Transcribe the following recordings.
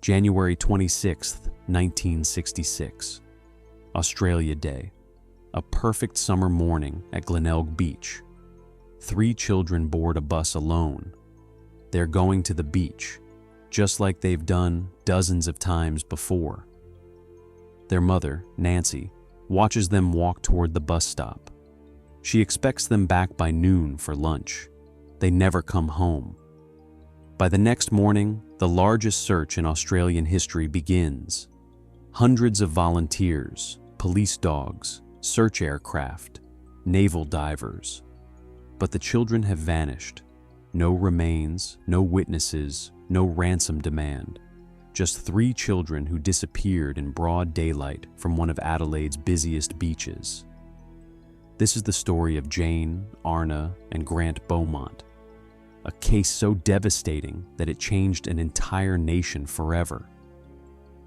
January 26th, 1966. Australia Day. A perfect summer morning at Glenelg Beach. 3 children board a bus alone. They're going to the beach, just like they've done dozens of times before. Their mother, Nancy, watches them walk toward the bus stop. She expects them back by noon for lunch. They never come home. By the next morning, the largest search in Australian history begins. Hundreds of volunteers, police dogs, search aircraft, naval divers. But the children have vanished. No remains, no witnesses, no ransom demand. Just 3 children who disappeared in broad daylight from one of Adelaide's busiest beaches. This is the story of Jane, Arna, and Grant Beaumont. A case so devastating that it changed an entire nation forever.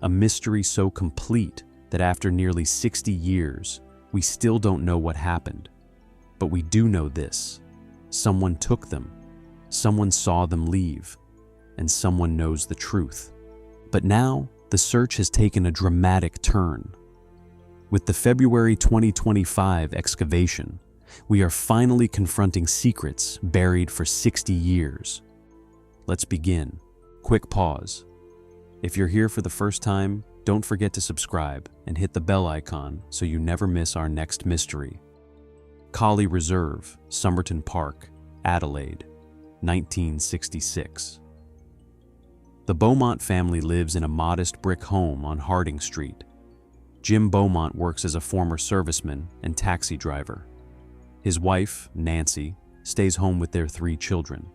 A mystery so complete that after nearly 60 years, we still don't know what happened. But we do know this: someone took them, someone saw them leave, and someone knows the truth. But now, the search has taken a dramatic turn. With the February 2025 excavation, we are finally confronting secrets buried for 60 years. Let's begin. Quick pause. If you're here for the first time, don't forget to subscribe and hit the bell icon so you never miss our next mystery. Collie Reserve, Somerton Park, Adelaide, 1966. The Beaumont family lives in a modest brick home on Harding Street. Jim Beaumont works as a former serviceman and taxi driver. His wife, Nancy, stays home with their 3 children.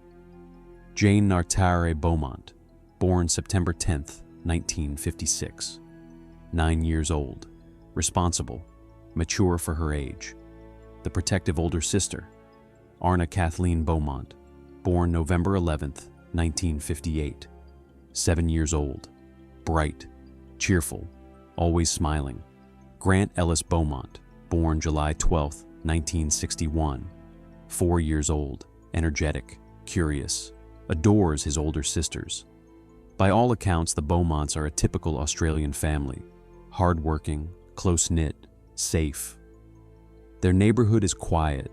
Jane Nartare Beaumont, born September 10, 1956. 9 years old, responsible, mature for her age. The protective older sister, Arna Kathleen Beaumont, born November 11, 1958. 7 years old, bright, cheerful, always smiling. Grant Ellis Beaumont, born July 12, 1961. 4 years old, energetic, curious, adores his older sisters. By all accounts, the Beaumonts are a typical Australian family, hardworking, close-knit, safe. Their neighborhood is quiet,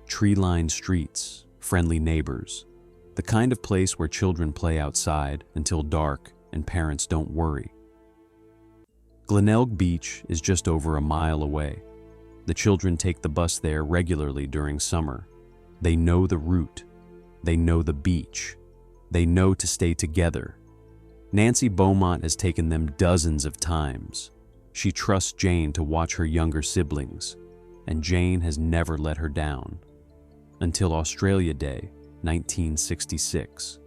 tree-lined streets, friendly neighbors, the kind of place where children play outside until dark and parents don't worry. Glenelg Beach is just over a mile away. The children take the bus there regularly during summer. They know the route. They know the beach. They know to stay together. Nancy Beaumont has taken them dozens of times. She trusts Jane to watch her younger siblings, and Jane has never let her down. Until Australia Day, 1966.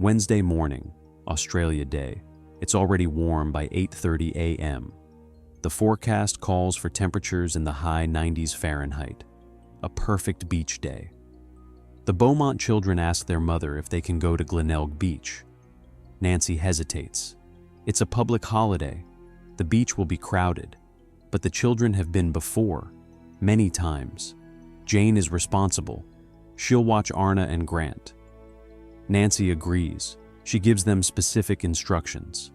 Wednesday morning, Australia Day. It's already warm by 8:30 a.m. The forecast calls for temperatures in the high 90s Fahrenheit. A perfect beach day. The Beaumont children ask their mother if they can go to Glenelg Beach. Nancy hesitates. It's a public holiday. The beach will be crowded. But the children have been before, many times. Jane is responsible. She'll watch Arna and Grant. Nancy agrees. She gives them specific instructions.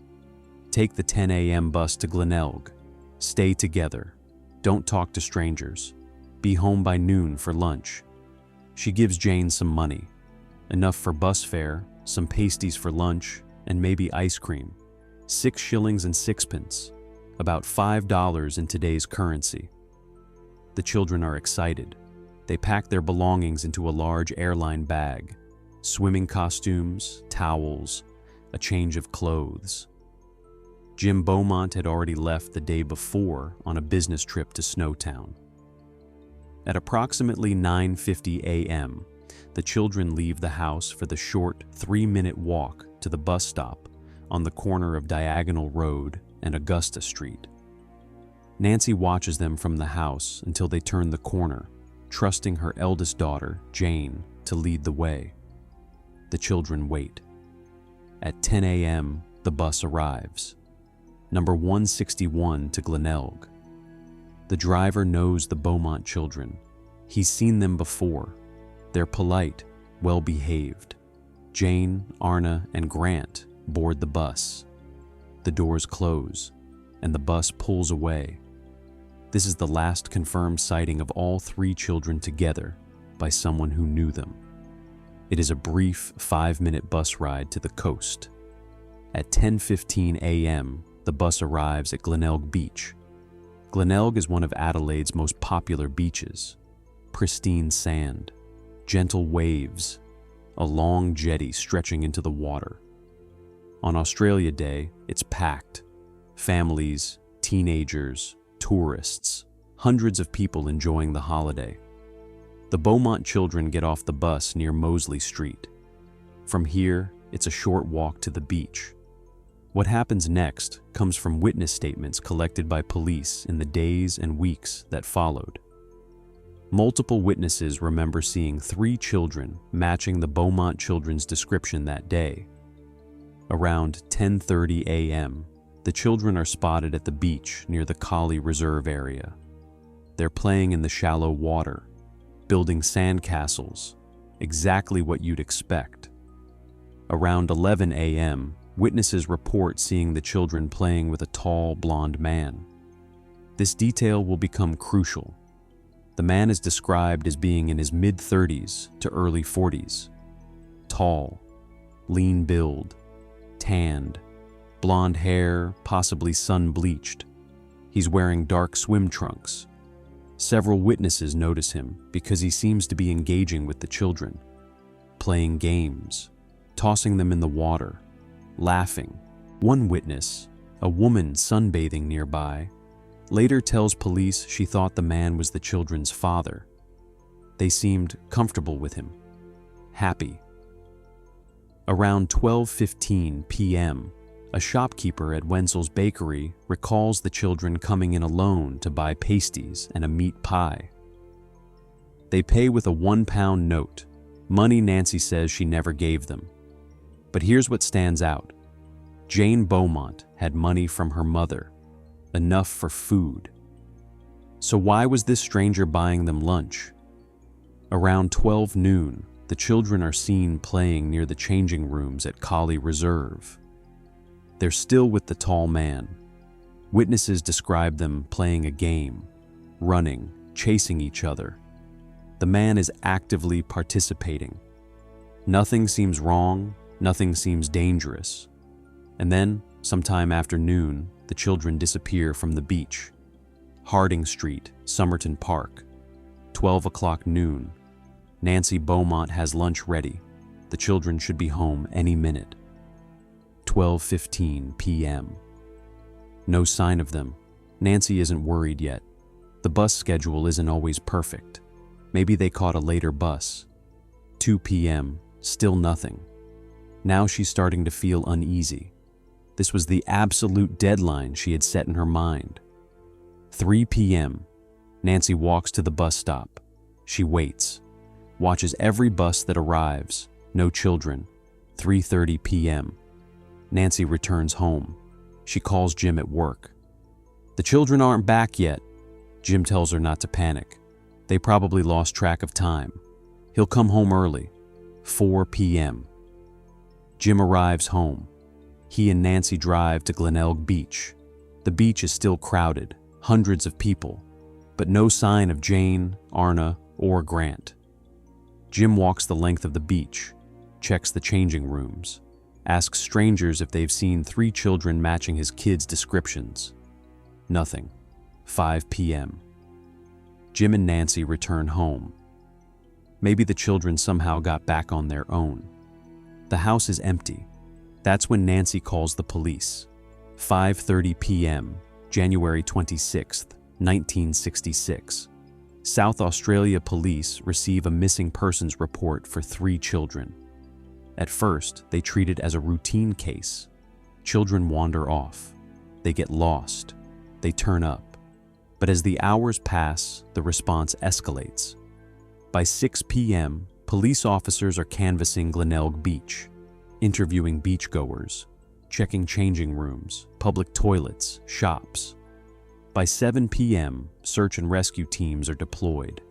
Take the 10 a.m. bus to Glenelg. Stay together. Don't talk to strangers. Be home by noon for lunch. She gives Jane some money. Enough for bus fare, some pasties for lunch, and maybe ice cream. 6 shillings and 6pence. About $5 in today's currency. The children are excited. They pack their belongings into a large airline bag. Swimming costumes, towels, a change of clothes. Jim Beaumont had already left the day before on a business trip to Snowtown. At approximately 9:50 a.m., the children leave the house for the short 3-minute walk to the bus stop on the corner of Diagonal Road and Augusta Street. Nancy watches them from the house until they turn the corner, trusting her eldest daughter, Jane, to lead the way. The children wait. At 10 a.m., the bus arrives. Number 161 to Glenelg. The driver knows the Beaumont children. He's seen them before. They're polite, well-behaved. Jane, Arna, and Grant board the bus. The doors close, and the bus pulls away. This is the last confirmed sighting of all 3 children together by someone who knew them. It is a brief 5-minute bus ride to the coast. At 10:15 a.m., the bus arrives at Glenelg Beach. Glenelg is one of Adelaide's most popular beaches. Pristine sand, gentle waves, a long jetty stretching into the water. On Australia Day, it's packed. Families, teenagers, tourists, hundreds of people enjoying the holiday. The Beaumont Children get off the bus near Mosley Street. From here, it's a short walk to the beach. What happens next comes from witness statements collected by police in the days and weeks that followed. Multiple witnesses remember seeing 3 children matching the Beaumont Children's description that day. Around 10:30 a.m., the children are spotted at the beach near the Castalloy Reserve area. They're playing in the shallow water, building sandcastles, exactly what you'd expect. Around 11 a.m., witnesses report seeing the children playing with a tall, blond man. This detail will become crucial. The man is described as being in his mid-30s to early 40s. Tall, lean build, tanned, blonde hair, possibly sun-bleached. He's wearing dark swim trunks. Several witnesses notice him because he seems to be engaging with the children, playing games, tossing them in the water, laughing. One witness, a woman sunbathing nearby, later tells police she thought the man was the children's father. They seemed comfortable with him, happy. Around 12:15 p.m., a shopkeeper at Wenzel's bakery recalls the children coming in alone to buy pasties and a meat pie. They pay with a £1 note, money Nancy says she never gave them. But here's what stands out. Jane Beaumont had money from her mother, enough for food. So why was this stranger buying them lunch? Around 12 noon, the children are seen playing near the changing rooms at Castalloy Reserve. They're still with the tall man. Witnesses describe them playing a game, running, chasing each other. The man is actively participating. Nothing seems wrong, nothing seems dangerous. And then, sometime after noon, the children disappear from the beach. Harding Street, Somerton Park. 12 o'clock noon. Nancy Beaumont has lunch ready. The children should be home any minute. 12:15 p.m. No sign of them. Nancy isn't worried yet. The bus schedule isn't always perfect. Maybe they caught a later bus. 2 p.m., still nothing. Now she's starting to feel uneasy. This was the absolute deadline she had set in her mind. 3 p.m., Nancy walks to the bus stop. She waits, watches every bus that arrives. No children. 3:30 p.m. Nancy returns home. She calls Jim at work. The children aren't back yet. Jim tells her not to panic. They probably lost track of time. He'll come home early. 4 p.m. Jim arrives home. He and Nancy drive to Glenelg Beach. The beach is still crowded, hundreds of people, but no sign of Jane, Arna, or Grant. Jim walks the length of the beach, checks the changing rooms, asks strangers if they've seen 3 children matching his kids' descriptions. Nothing. 5 p.m. Jim and Nancy return home. Maybe the children somehow got back on their own. The house is empty. That's when Nancy calls the police. 5:30 p.m., January 26, 1966. South Australia police receive a missing persons report for 3 children. At first, they treat it as a routine case. Children wander off. They get lost. They turn up. But as the hours pass, the response escalates. By 6 p.m., police officers are canvassing Glenelg Beach, interviewing beachgoers, checking changing rooms, public toilets, shops. By 7 p.m., search and rescue teams are deployed.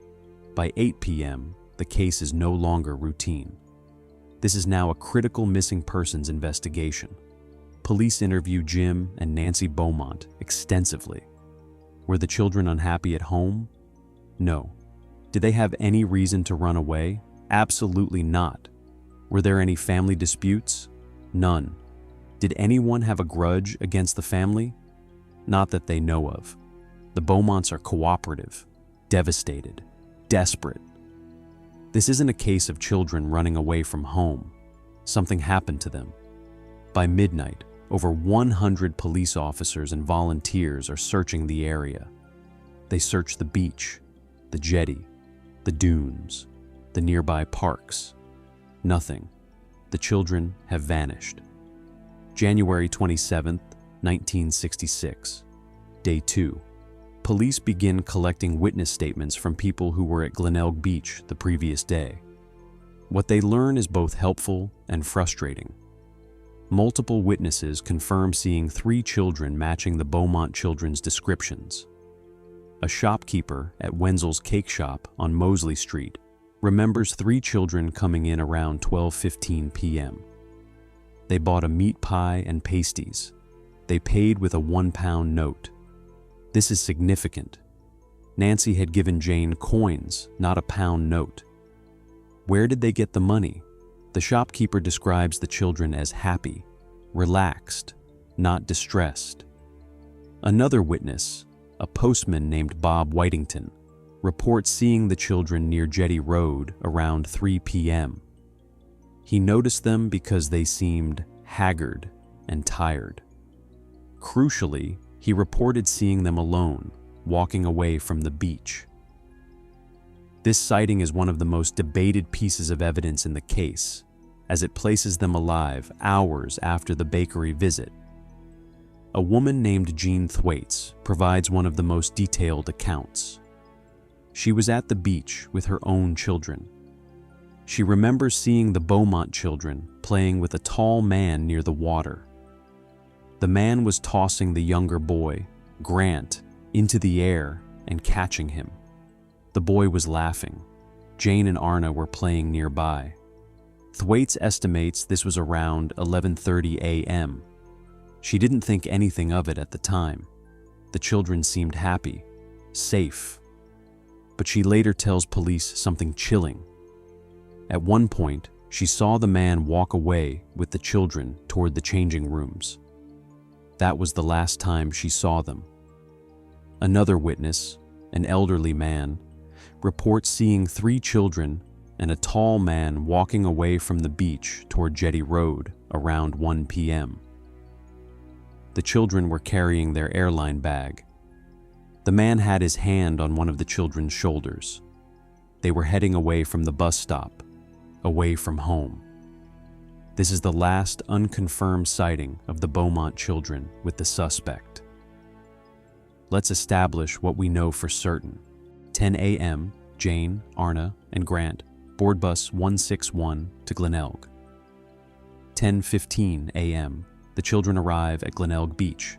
By 8 p.m., the case is no longer routine. This is now a critical missing persons investigation. Police interview Jim and Nancy Beaumont extensively. Were the children unhappy at home? No. Did they have any reason to run away? Absolutely not. Were there any family disputes? None. Did anyone have a grudge against the family? Not that they know of. The Beaumonts are cooperative, devastated, desperate. This isn't a case of children running away from home. Something happened to them. By midnight, over 100 police officers and volunteers are searching the area. They search the beach, the jetty, the dunes, the nearby parks. Nothing. The children have vanished. January 27, 1966. Day 2. Police begin collecting witness statements from people who were at Glenelg Beach the previous day. What they learn is both helpful and frustrating. Multiple witnesses confirm seeing 3 children matching the Beaumont Children's descriptions. A shopkeeper at Wenzel's Cake Shop on Mosley Street remembers 3 children coming in around 12:15 p.m. They bought a meat pie and pasties. They paid with a £1 note. This is significant. Nancy had given Jane coins, not a pound note. Where did they get the money? The shopkeeper describes the children as happy, relaxed, not distressed. Another witness, a postman named Bob Whitington, reports seeing the children near Jetty Road around 3 p.m. He noticed them because they seemed haggard and tired. Crucially, he reported seeing them alone, walking away from the beach. This sighting is one of the most debated pieces of evidence in the case, as it places them alive hours after the bakery visit. A woman named Jean Thwaites provides one of the most detailed accounts. She was at the beach with her own children. She remembers seeing the Beaumont children playing with a tall man near the water. The man was tossing the younger boy, Grant, into the air and catching him. The boy was laughing. Jane and Arna were playing nearby. Thwaites estimates this was around 11:30 a.m. She didn't think anything of it at the time. The children seemed happy, safe. But she later tells police something chilling. At one point, she saw the man walk away with the children toward the changing rooms. That was the last time she saw them. Another witness, an elderly man, reports seeing 3 children and a tall man walking away from the beach toward Jetty Road around 1 p.m. The children were carrying their airline bag. The man had his hand on one of the children's shoulders. They were heading away from the bus stop, away from home. This is the last unconfirmed sighting of the Beaumont children with the suspect. Let's establish what we know for certain. 10 a.m., Jane, Arna, and Grant board bus 161 to Glenelg. 10:15 a.m., the children arrive at Glenelg Beach.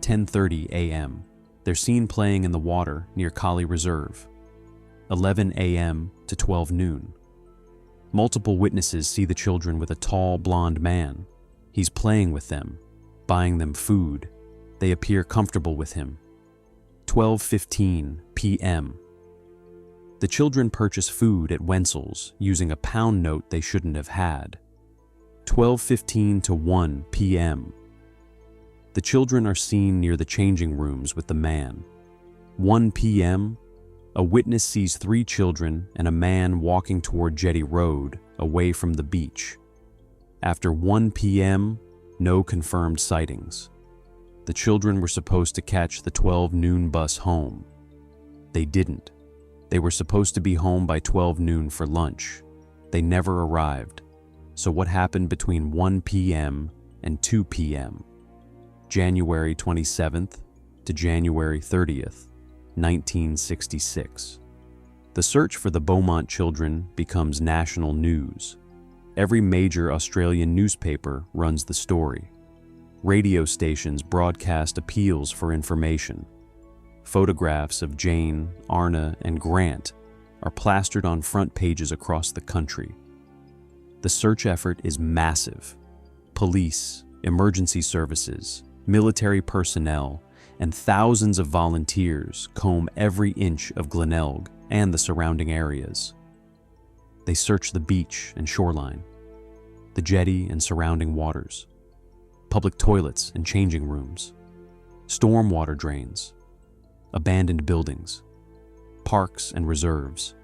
10:30 a.m., they're seen playing in the water near Collie Reserve. 11 a.m. to 12 noon. Multiple witnesses see the children with a tall, blond man. He's playing with them, buying them food. They appear comfortable with him. 12:15 p.m. The children purchase food at Wenzel's using a pound note they shouldn't have had. 12:15 to 1 p.m. The children are seen near the changing rooms with the man. 1 p.m., a witness sees 3 children and a man walking toward Jetty Road, away from the beach. After 1 p.m., no confirmed sightings. The children were supposed to catch the 12 noon bus home. They didn't. They were supposed to be home by 12 noon for lunch. They never arrived. So what happened between 1 p.m. and 2 p.m.? January 27th to January 30th, 1966. The search for the Beaumont children becomes national news. Every major Australian newspaper runs the story. Radio stations broadcast appeals for information. Photographs of Jane, Arna, and Grant are plastered on front pages across the country. The search effort is massive. Police, Emergency services, military personnel, and thousands of volunteers comb every inch of Glenelg and the surrounding areas. They search the beach and shoreline, the jetty and surrounding waters, public toilets and changing rooms, stormwater drains, abandoned buildings, parks and reserves,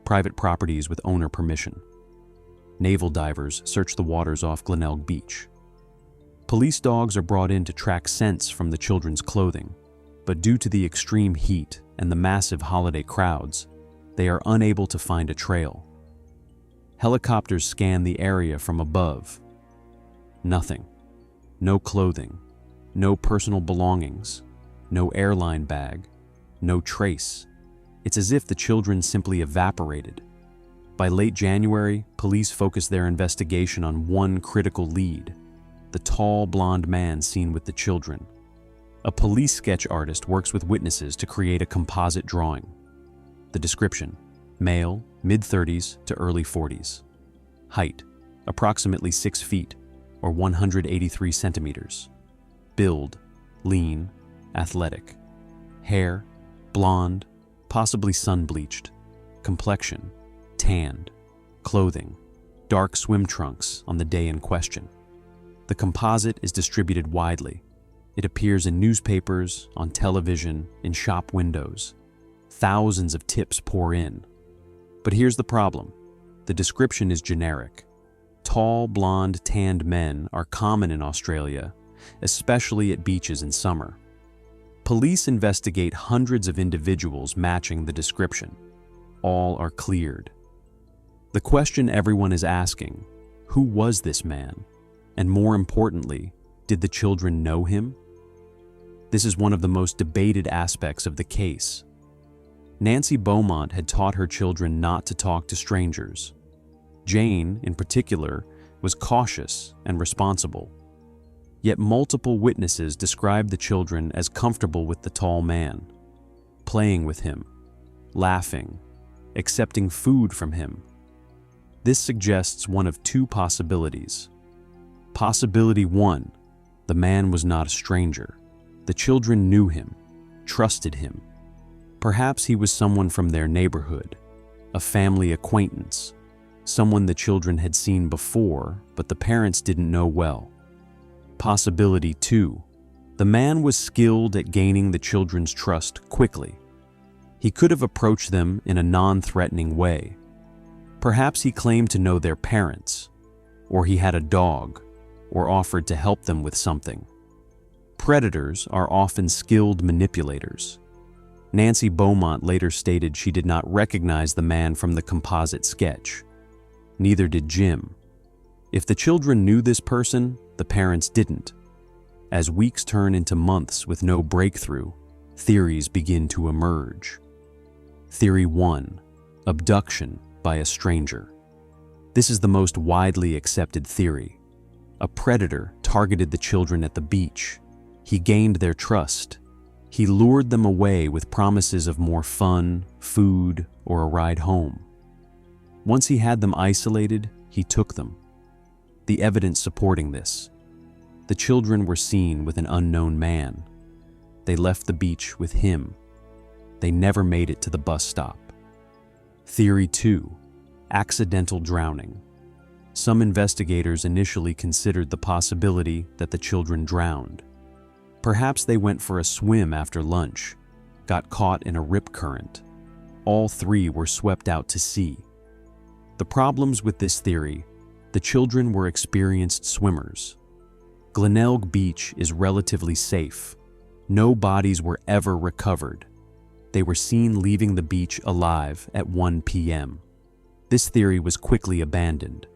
private properties with owner permission. Naval divers search the waters off Glenelg Beach. Police dogs are brought in to track scents from the children's clothing, but due to the extreme heat and the massive holiday crowds, they are unable to find a trail. Helicopters scan the area from above. Nothing. No clothing, no personal belongings, no airline bag, no trace. It's as if the children simply evaporated. By late January, police focused their investigation on one critical lead: the tall, blond man seen with the children. A police sketch artist works with witnesses to create a composite drawing. The description: male, mid-30s to early 40s. Height: approximately 6 feet, or 183 centimeters. Build: lean, athletic. Hair: blonde, possibly sun-bleached. Complexion: tanned. Clothing: dark swim trunks on the day in question. The composite is distributed widely. It appears in newspapers, on television, in shop windows. Thousands of tips pour in. But here's the problem. The description is generic. Tall, blonde, tanned men are common in Australia, especially at beaches in summer. Police investigate hundreds of individuals matching the description. All are cleared. The question everyone is asking: who was this man? And more importantly, did the children know him? This is one of the most debated aspects of the case. Nancy Beaumont had taught her children not to talk to strangers. Jane, in particular, was cautious and responsible. Yet multiple witnesses described the children as comfortable with the tall man, playing with him, laughing, accepting food from him. This suggests one of two possibilities. Possibility 1, the man was not a stranger. The children knew him, trusted him. Perhaps he was someone from their neighborhood, a family acquaintance, someone the children had seen before, but the parents didn't know well. Possibility 2, the man was skilled at gaining the children's trust quickly. He could have approached them in a non-threatening way. Perhaps he claimed to know their parents, or he had a dog, or offered to help them with something. Predators are often skilled manipulators. Nancy Beaumont later stated she did not recognize the man from the composite sketch. Neither did Jim. If the children knew this person, the parents didn't. As weeks turn into months with no breakthrough, theories begin to emerge. Theory 1, abduction by a stranger. This is the most widely accepted theory. A predator targeted the children at the beach. He gained their trust. He lured them away with promises of more fun, food, or a ride home. Once he had them isolated, he took them. The evidence supporting this: the children were seen with an unknown man. They left the beach with him. They never made it to the bus stop. Theory 2, accidental drowning. Some investigators initially considered the possibility that the children drowned. Perhaps they went for a swim after lunch, got caught in a rip current. All three were swept out to sea. The problems with this theory: the children were experienced swimmers. Glenelg Beach is relatively safe. No bodies were ever recovered. They were seen leaving the beach alive at 1 p.m. This theory was quickly abandoned.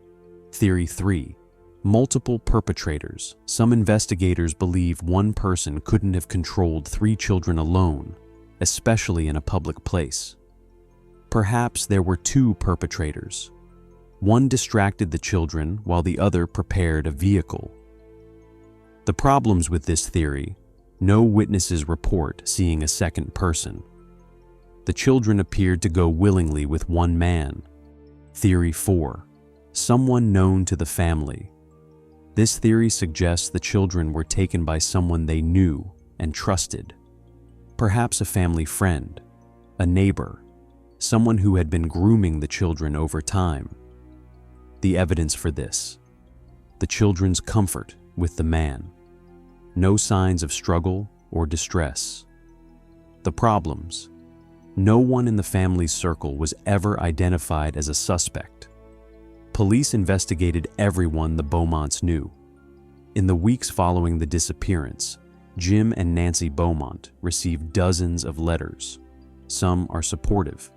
Theory 3, multiple perpetrators. Some investigators believe one person couldn't have controlled 3 children alone, especially in a public place. Perhaps there were 2 perpetrators. One distracted the children while the other prepared a vehicle. The problems with this theory: no witnesses report seeing a second person. The children appeared to go willingly with one man. Theory 4, someone known to the family. This theory suggests the children were taken by someone they knew and trusted, perhaps a family friend, a neighbor, someone who had been grooming the children over time. The evidence for this: the children's comfort with the man. No signs of struggle or distress. The problems: no one in the family's circle was ever identified as a suspect. Police investigated everyone the Beaumonts knew. In the weeks following the disappearance, Jim and Nancy Beaumont received dozens of letters. Some are supportive,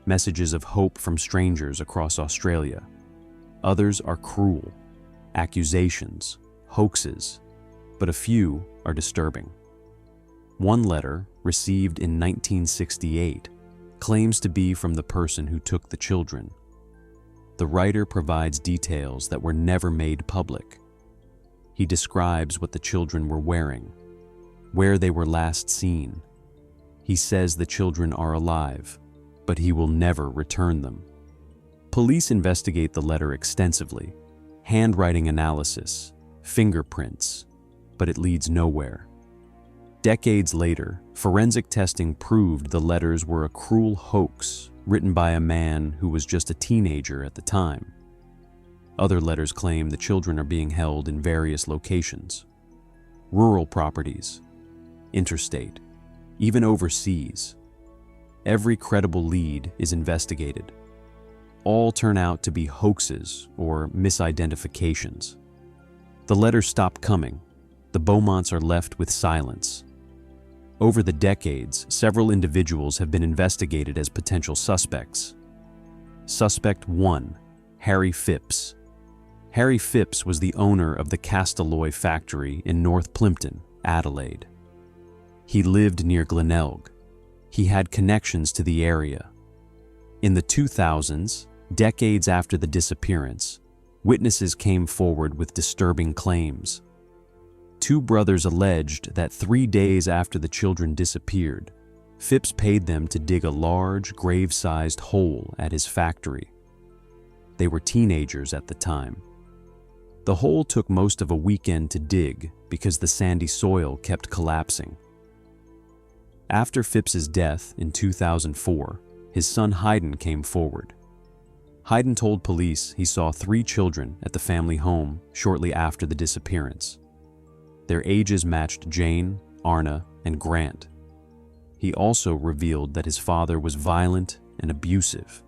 messages of hope from strangers across Australia. Others are cruel, accusations, hoaxes, but a few are disturbing. One letter, received in 1968, claims to be from the person who took the children. The writer provides details that were never made public. He describes what the children were wearing, where they were last seen. He says the children are alive, but he will never return them. Police investigate the letter extensively, handwriting analysis, fingerprints, but it leads nowhere. Decades later, forensic testing proved the letters were a cruel hoax written by a man who was just a teenager at the time. Other letters claim the children are being held in various locations: rural properties, interstate, even overseas. Every credible lead is investigated. All turn out to be hoaxes or misidentifications. The letters stop coming. The Beaumonts are left with silence. Over the decades, several individuals have been investigated as potential suspects. Suspect 1, Harry Phipps. Harry Phipps was the owner of the Castalloy factory in North Plympton, Adelaide. He lived near Glenelg. He had connections to the area. In the 2000s, decades after the disappearance, witnesses came forward with disturbing claims. Two brothers alleged that 3 days after the children disappeared, Phipps paid them to dig a large, grave-sized hole at his factory. They were teenagers at the time. The hole took most of a weekend to dig because the sandy soil kept collapsing. After Phipps's death in 2004, his son Hayden came forward. Hayden told police he saw 3 children at the family home shortly after the disappearance. Their ages matched Jane, Arna, and Grant. He also revealed that his father was violent and abusive.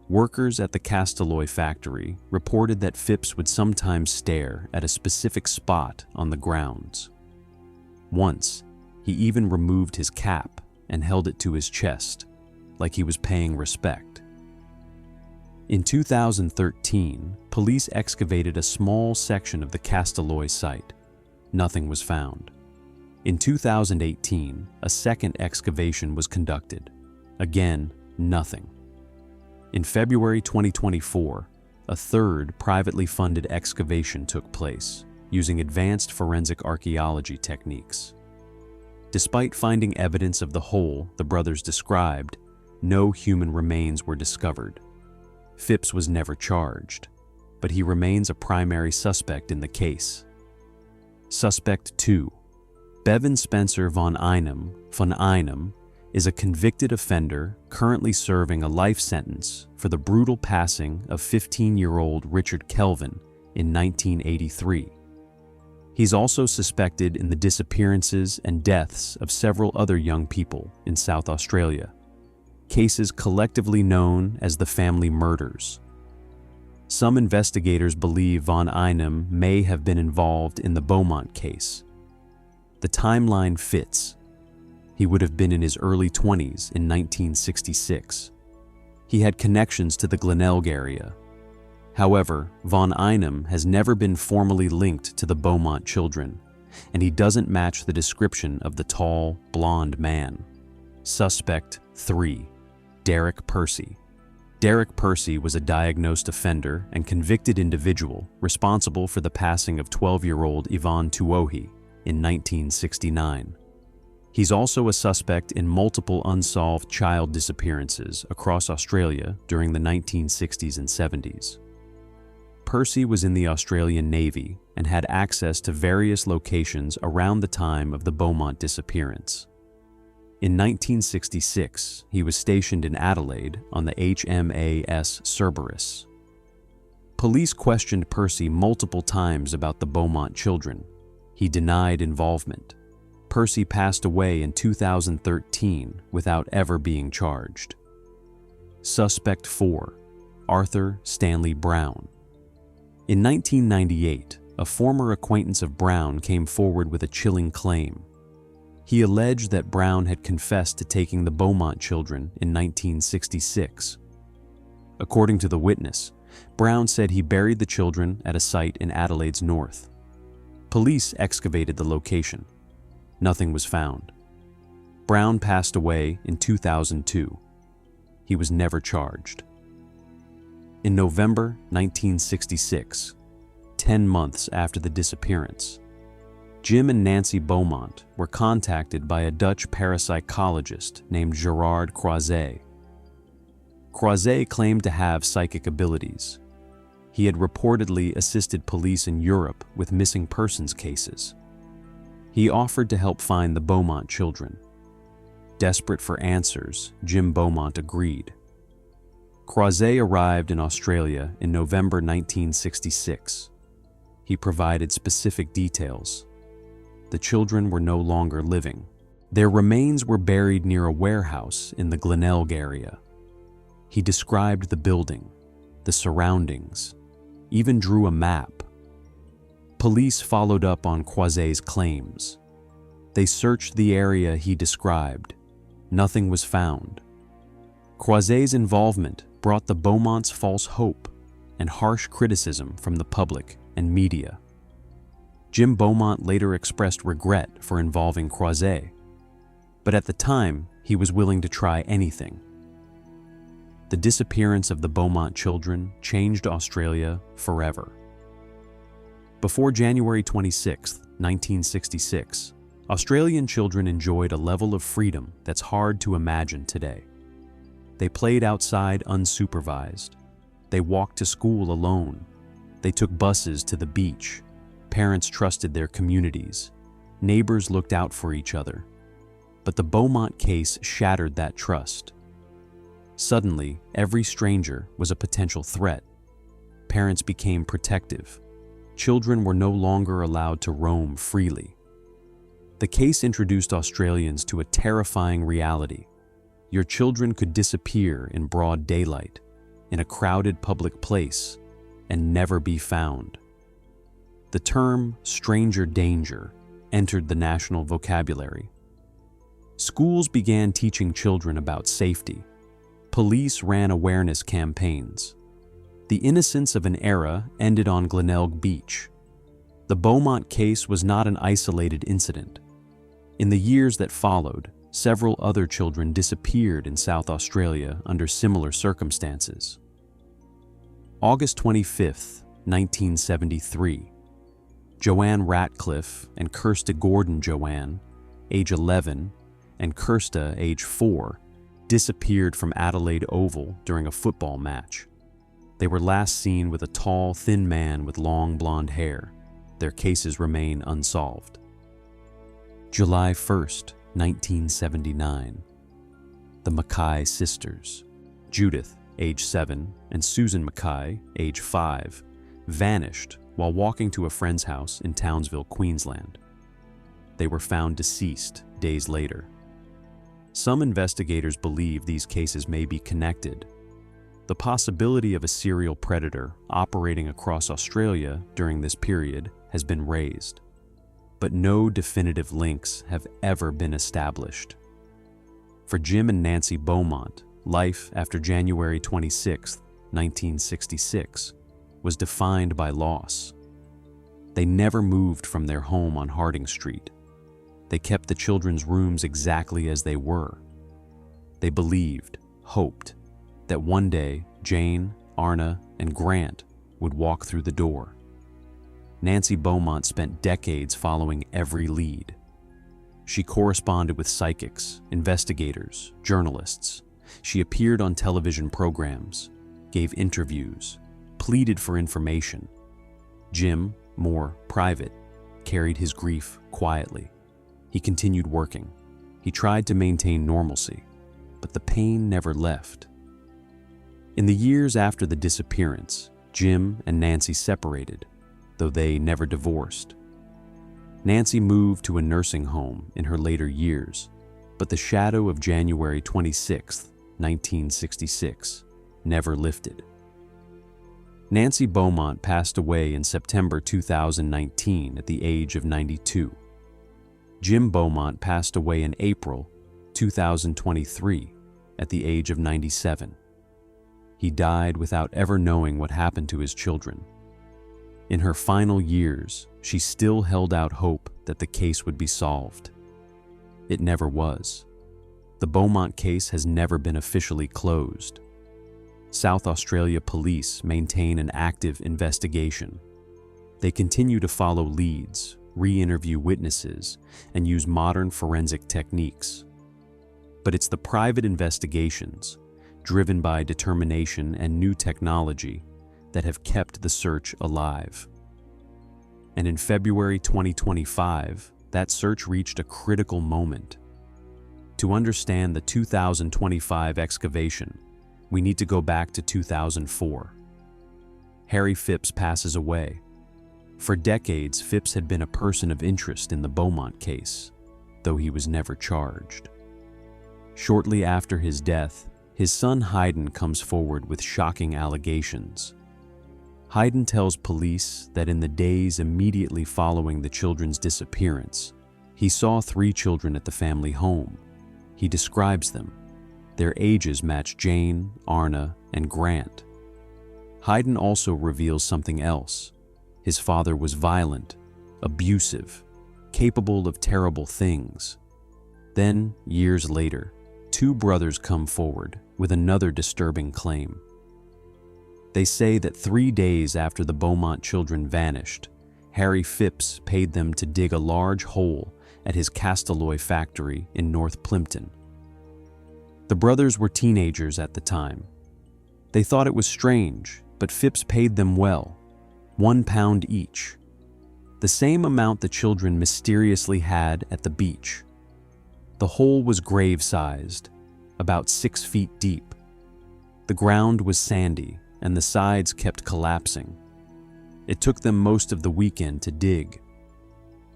Workers at the Castalloy factory reported that Phipps would sometimes stare at a specific spot on the grounds. Once, he even removed his cap and held it to his chest, like he was paying respect. In 2013, police excavated a small section of the Castalloy site. Nothing was found. In 2018, a second excavation was conducted. Again, nothing. In February 2024, a third privately funded excavation took place, using advanced forensic archaeology techniques. Despite finding evidence of the hole the brothers described, no human remains were discovered. Phipps was never charged, but he remains a primary suspect in the case. Suspect 2, Bevan Spencer von Einem, is a convicted offender currently serving a life sentence for the brutal passing of 15-year-old Richard Kelvin in 1983. He's also suspected in the disappearances and deaths of several other young people in South Australia, cases collectively known as the family murders. Some investigators believe von Einem may have been involved in the Beaumont case. The timeline fits. He would have been in his early 20s in 1966. He had connections to the Glenelg area. However, von Einem has never been formally linked to the Beaumont children, and he doesn't match the description of the tall, blond man. Suspect 3, Derek Percy. Derek Percy was a diagnosed offender and convicted individual responsible for the passing of 12-year-old Yvonne Tuohy in 1969. He's also a suspect in multiple unsolved child disappearances across Australia during the 1960s and 70s. Percy was in the Australian Navy and had access to various locations around the time of the Beaumont disappearance. In 1966, he was stationed in Adelaide on the HMAS Cerberus. Police questioned Percy multiple times about the Beaumont children. He denied involvement. Percy passed away in 2013 without ever being charged. Suspect 4, Arthur Stanley Brown. In 1998, a former acquaintance of Brown came forward with a chilling claim. He alleged that Brown had confessed to taking the Beaumont children in 1966. According to the witness, Brown said he buried the children at a site in Adelaide's north. Police excavated the location. Nothing was found. Brown passed away in 2002. He was never charged. In November 1966, 10 months after the disappearance, Jim and Nancy Beaumont were contacted by a Dutch parapsychologist named Gerard Croiset. Croiset claimed to have psychic abilities. He had reportedly assisted police in Europe with missing persons cases. He offered to help find the Beaumont children. Desperate for answers, Jim Beaumont agreed. Croiset arrived in Australia in November 1966. He provided specific details. The children were no longer living. Their remains were buried near a warehouse in the Glenelg area. He described the building, the surroundings, even drew a map. Police followed up on Croiset's claims. They searched the area he described. Nothing was found. Croiset's involvement brought the Beaumonts false hope and harsh criticism from the public and media. Jim Beaumont later expressed regret for involving Croiset, but at the time, he was willing to try anything. The disappearance of the Beaumont children changed Australia forever. Before January 26, 1966, Australian children enjoyed a level of freedom that's hard to imagine today. They played outside unsupervised. They walked to school alone. They took buses to the beach. Parents trusted their communities. Neighbors looked out for each other. But the Beaumont case shattered that trust. Suddenly, every stranger was a potential threat. Parents became protective. Children were no longer allowed to roam freely. The case introduced Australians to a terrifying reality. Your children could disappear in broad daylight, in a crowded public place, and never be found. The term stranger danger entered the national vocabulary. Schools began teaching children about safety. Police ran awareness campaigns. The innocence of an era ended on Glenelg Beach. The Beaumont case was not an isolated incident. In the years that followed, several other children disappeared in South Australia under similar circumstances. August 25, 1973. Joanne Ratcliffe and Kirsta Gordon Joanne, age 11, and Kirsta, age 4, disappeared from Adelaide Oval during a football match. They were last seen with a tall, thin man with long blonde hair. Their cases remain unsolved. July 1st, 1979. The Mackay sisters, Judith, age 7, and Susan Mackay, age 5, vanished while walking to a friend's house in Townsville, Queensland. They were found deceased days later. Some investigators believe these cases may be connected. The possibility of a serial predator operating across Australia during this period has been raised, but no definitive links have ever been established. For Jim and Nancy Beaumont, life after January 26, 1966, was defined by loss. They never moved from their home on Harding Street. They kept the children's rooms exactly as they were. They believed, hoped, that one day Jane, Arna, and Grant would walk through the door. Nancy Beaumont spent decades following every lead. She corresponded with psychics, investigators, journalists. She appeared on television programs, gave interviews, pleaded for information. Jim, more private, carried his grief quietly. He continued working. He tried to maintain normalcy, but the pain never left. In the years after the disappearance, Jim and Nancy separated, though they never divorced. Nancy moved to a nursing home in her later years, but the shadow of January 26, 1966, never lifted. Nancy Beaumont passed away in September 2019 at the age of 92. Jim Beaumont passed away in April 2023 at the age of 97. He died without ever knowing what happened to his children. In her final years, she still held out hope that the case would be solved. It never was. The Beaumont case has never been officially closed. South Australia police maintain an active investigation. They continue to follow leads, re-interview witnesses, and use modern forensic techniques. But it's the private investigations, driven by determination and new technology, that have kept the search alive. And in February 2025, that search reached a critical moment. To understand the 2025 excavation, we need to go back to 2004. Harry Phipps passes away. For decades, Phipps had been a person of interest in the Beaumont case, though he was never charged. Shortly after his death, his son Hayden comes forward with shocking allegations. Hayden tells police that in the days immediately following the children's disappearance, he saw 3 children at the family home. He describes them. Their ages match Jane, Arna, and Grant. Hayden also reveals something else. His father was violent, abusive, capable of terrible things. Then, years later, 2 brothers come forward with another disturbing claim. They say that 3 days after the Beaumont children vanished, Harry Phipps paid them to dig a large hole at his Castalloy factory in North Plimpton. The brothers were teenagers at the time. They thought it was strange, but Phipps paid them well, £1 each, the same amount the children mysteriously had at the beach. The hole was grave-sized, about 6 feet deep. The ground was sandy, and the sides kept collapsing. It took them most of the weekend to dig.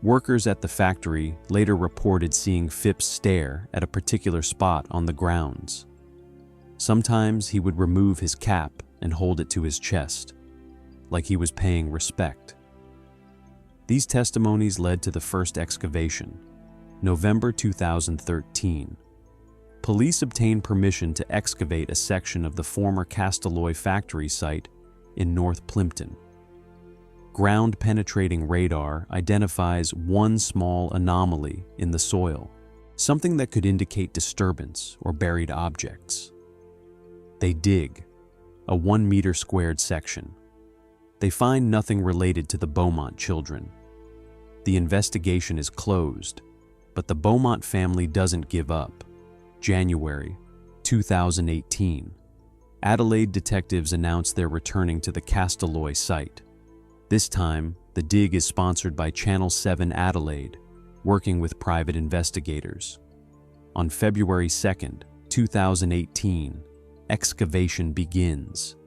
Workers at the factory later reported seeing Phipps stare at a particular spot on the grounds. Sometimes he would remove his cap and hold it to his chest, like he was paying respect. These testimonies led to the first excavation, November 2013. Police obtained permission to excavate a section of the former Castalloy factory site in North Plimpton. Ground-penetrating radar identifies one small anomaly in the soil, something that could indicate disturbance or buried objects. They dig, a 1-meter squared section. They find nothing related to the Beaumont children. The investigation is closed, but the Beaumont family doesn't give up. January 2018, Adelaide detectives announce they're returning to the Castalloy site. This time, the dig is sponsored by Channel 7 Adelaide, working with private investigators. On February 2nd, 2018, excavation begins.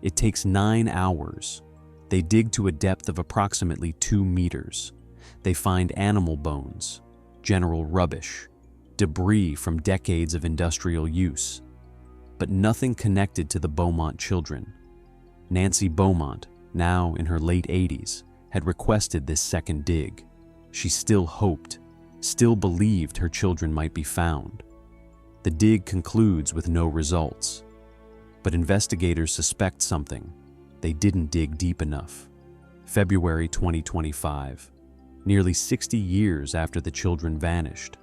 It takes 9 hours. They dig to a depth of approximately 2 meters. They find animal bones, general rubbish, debris from decades of industrial use, but nothing connected to the Beaumont children. Nancy Beaumont, now in her late 80s, had requested this second dig. She still hoped, still believed her children might be found. The dig concludes with no results, but investigators suspect something. They didn't dig deep enough. February 2025, nearly 60 years after the children vanished,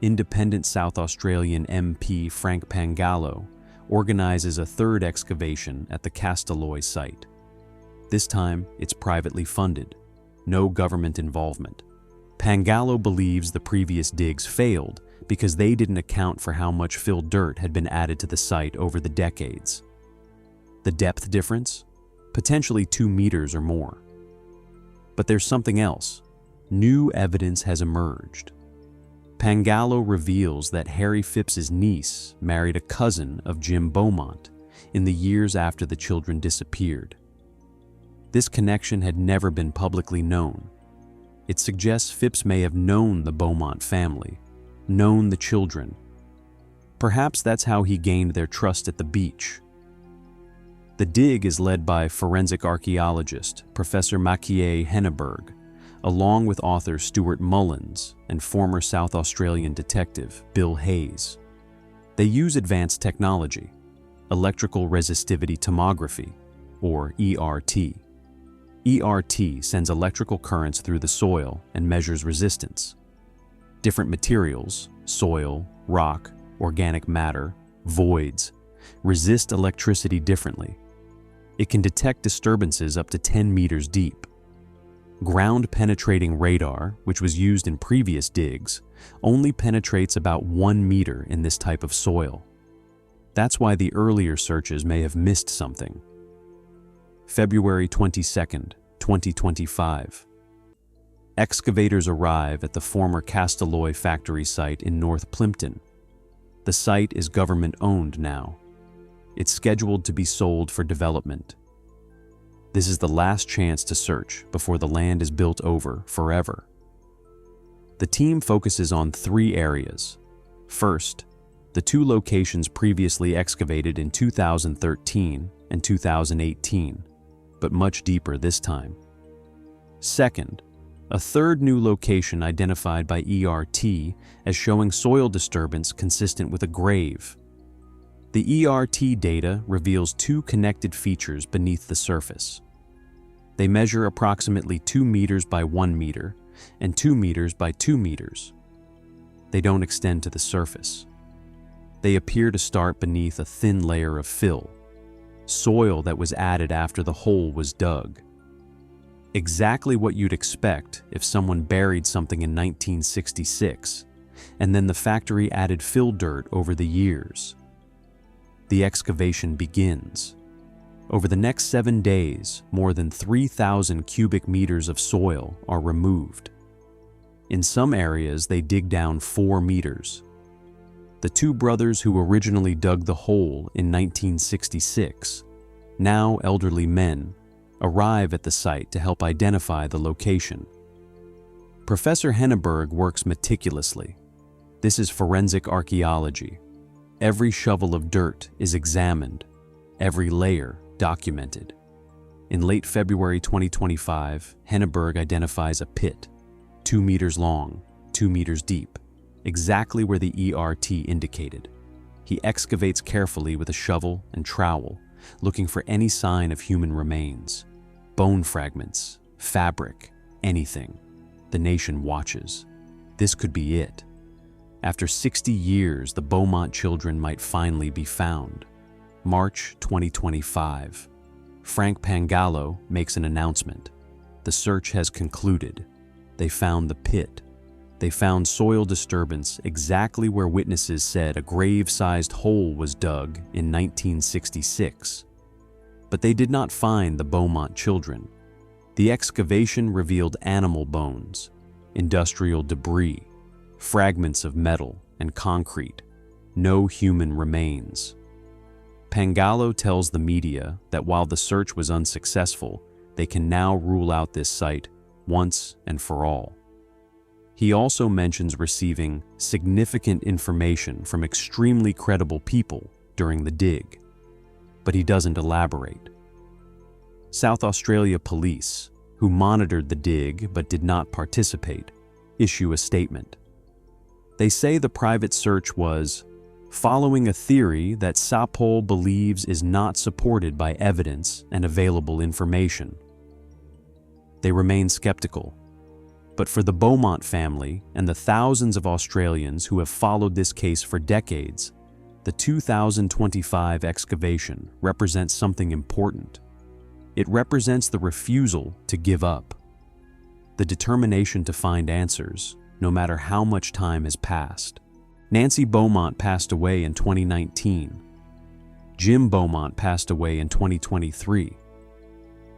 independent South Australian MP Frank Pangallo organizes a third excavation at the Castalloy site. This time, it's privately funded, no government involvement. Pangallo believes the previous digs failed because they didn't account for how much filled dirt had been added to the site over the decades. The depth difference? potentially 2 meters or more. But there's something else. New evidence has emerged. Pangallo reveals that Harry Phipps's niece married a cousin of Jim Beaumont in the years after the children disappeared. This connection had never been publicly known. It suggests Phipps may have known the Beaumont family, known the children. Perhaps that's how he gained their trust at the beach. The dig is led by forensic archaeologist Professor Maciej Henneberg, along with author Stuart Mullins and former South Australian detective Bill Hayes. They use advanced technology, electrical resistivity tomography, or ERT. ERT sends electrical currents through the soil and measures resistance. Different materials, soil, rock, organic matter, voids, resist electricity differently. It can detect disturbances up to 10 meters deep. Ground-penetrating radar, which was used in previous digs, only penetrates about 1 meter in this type of soil. That's why the earlier searches may have missed something. February 22nd, 2025. Excavators arrive at the former Castalloy factory site in North Plympton. The site is government-owned now. It's scheduled to be sold for development. This is the last chance to search before the land is built over forever. The team focuses on 3 areas. First, the 2 locations previously excavated in 2013 and 2018, but much deeper this time. Second, a 3rd new location identified by ERT as showing soil disturbance consistent with a grave. The ERT data reveals 2 connected features beneath the surface. They measure approximately 2 meters by 1 meter and 2 meters by 2 meters. They don't extend to the surface. They appear to start beneath a thin layer of fill, soil that was added after the hole was dug. Exactly what you'd expect if someone buried something in 1966, and then the factory added fill dirt over the years. The excavation begins. Over the next 7 days, more than 3,000 cubic meters of soil are removed. In some areas, they dig down 4 meters. The 2 brothers who originally dug the hole in 1966, now elderly men, arrive at the site to help identify the location. Professor Henneberg works meticulously. This is forensic archaeology. Every shovel of dirt is examined, every layer documented. In late February 2025, Henneberg identifies a pit, 2 meters long, 2 meters deep, exactly where the ERT indicated. He excavates carefully with a shovel and trowel, looking for any sign of human remains. Bone fragments, fabric, anything. The nation watches. This could be it. After 60 years, the Beaumont children might finally be found. March 2025. Frank Pangallo makes an announcement. The search has concluded. They found the pit. They found soil disturbance exactly where witnesses said a grave-sized hole was dug in 1966. But they did not find the Beaumont children. The excavation revealed animal bones, industrial debris, fragments of metal and concrete. No human remains. Pangallo tells the media that while the search was unsuccessful, they can now rule out this site once and for all. He also mentions receiving significant information from extremely credible people during the dig, but he doesn't elaborate. South Australia police, who monitored the dig but did not participate, issue a statement. They say the private search was following a theory that Sapol believes is not supported by evidence and available information. They remain skeptical. But for the Beaumont family and the thousands of Australians who have followed this case for decades, the 2025 excavation represents something important. It represents the refusal to give up, the determination to find answers, no matter how much time has passed. Nancy Beaumont passed away in 2019. Jim Beaumont passed away in 2023.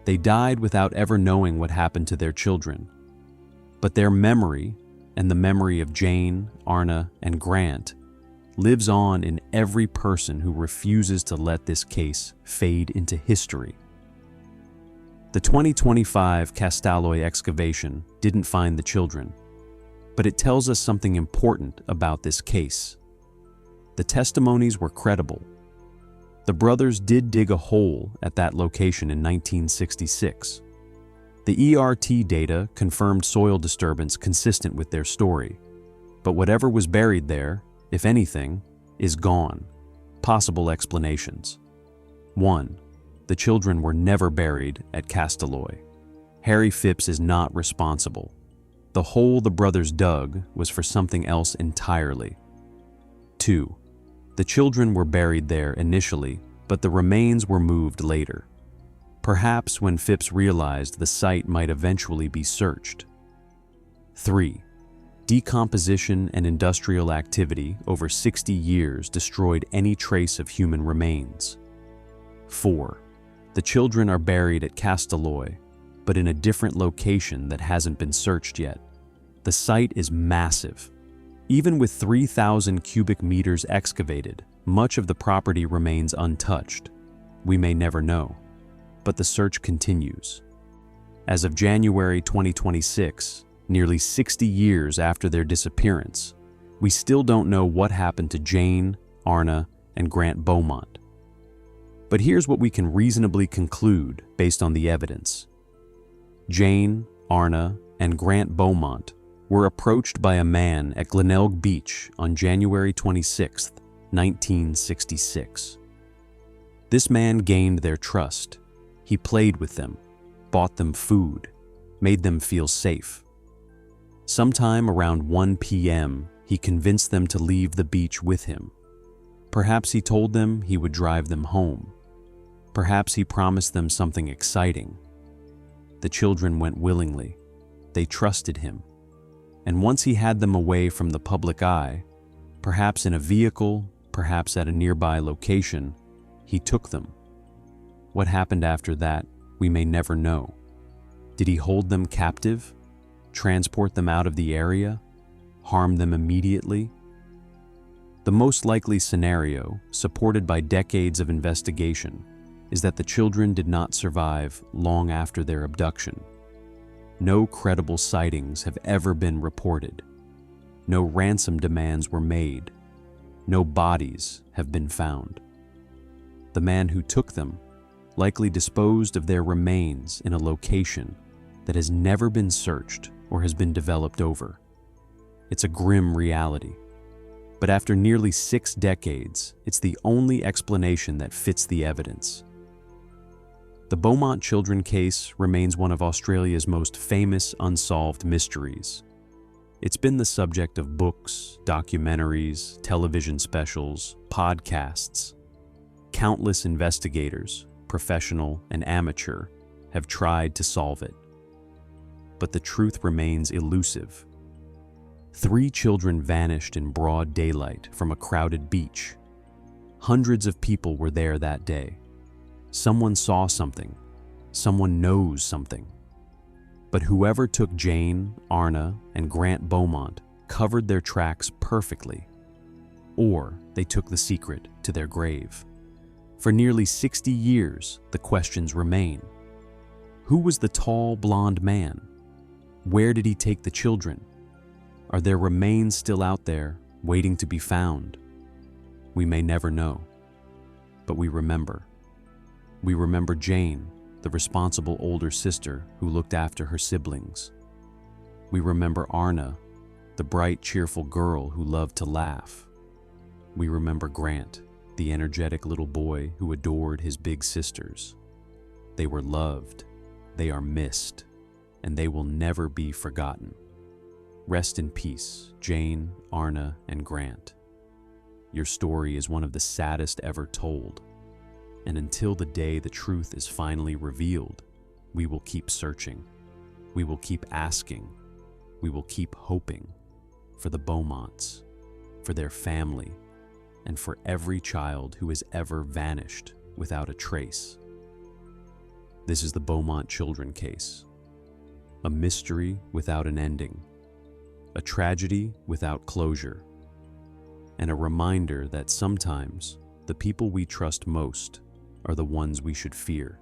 They died without ever knowing what happened to their children. But their memory, and the memory of Jane, Arna, and Grant, lives on in every person who refuses to let this case fade into history. The 2025 Castalloy excavation didn't find the children, but it tells us something important about this case. The testimonies were credible. The brothers did dig a hole at that location in 1966. The ERT data confirmed soil disturbance consistent with their story, but whatever was buried there, if anything, is gone. Possible explanations. 1. The children were never buried at Castalloy. Harry Phipps is not responsible. The hole the brothers dug was for something else entirely. 2. The children were buried there initially, but the remains were moved later. Perhaps when Phipps realized the site might eventually be searched. 3. Decomposition and industrial activity over 60 years destroyed any trace of human remains. 4. The children are buried at Castalloy, but in a different location that hasn't been searched yet. The site is massive. Even with 3,000 cubic meters excavated, much of the property remains untouched. We may never know, but the search continues. As of January 2026, nearly 60 years after their disappearance, we still don't know what happened to Jane, Arna, and Grant Beaumont. But here's what we can reasonably conclude based on the evidence. Jane, Arna, and Grant Beaumont were approached by a man at Glenelg Beach on January 26, 1966. This man gained their trust. He played with them, bought them food, made them feel safe. Sometime around 1 p.m., he convinced them to leave the beach with him. Perhaps he told them he would drive them home. Perhaps he promised them something exciting. The children went willingly. They trusted him. And once he had them away from the public eye, perhaps in a vehicle, perhaps at a nearby location, he took them. What happened after that, we may never know. Did he hold them captive? Transport them out of the area? Harm them immediately? The most likely scenario, supported by decades of investigation, is that the children did not survive long after their abduction. No credible sightings have ever been reported. No ransom demands were made. No bodies have been found. The man who took them likely disposed of their remains in a location that has never been searched or has been developed over. It's a grim reality. But after nearly 6 decades, it's the only explanation that fits the evidence. The Beaumont Children case remains one of Australia's most famous unsolved mysteries. It's been the subject of books, documentaries, television specials, podcasts. Countless investigators, professional and amateur, have tried to solve it. But the truth remains elusive. 3 children vanished in broad daylight from a crowded beach. Hundreds of people were there that day. Someone saw something. Someone knows something. But whoever took Jane, Arna, and Grant Beaumont covered their tracks perfectly. Or they took the secret to their grave. For nearly 60 years, the questions remain. Who was the tall, blond man? Where did he take the children? Are their remains still out there, waiting to be found? We may never know, but we remember. We remember Jane, the responsible older sister who looked after her siblings. We remember Arna, the bright, cheerful girl who loved to laugh. We remember Grant, the energetic little boy who adored his big sisters. They were loved, they are missed, and they will never be forgotten. Rest in peace, Jane, Arna, and Grant. Your story is one of the saddest ever told. And until the day the truth is finally revealed, we will keep searching. We will keep asking. We will keep hoping for the Beaumonts, for their family, and for every child who has ever vanished without a trace. This is the Beaumont Children case. A mystery without an ending, a tragedy without closure, and a reminder that sometimes the people we trust most are the ones we should fear.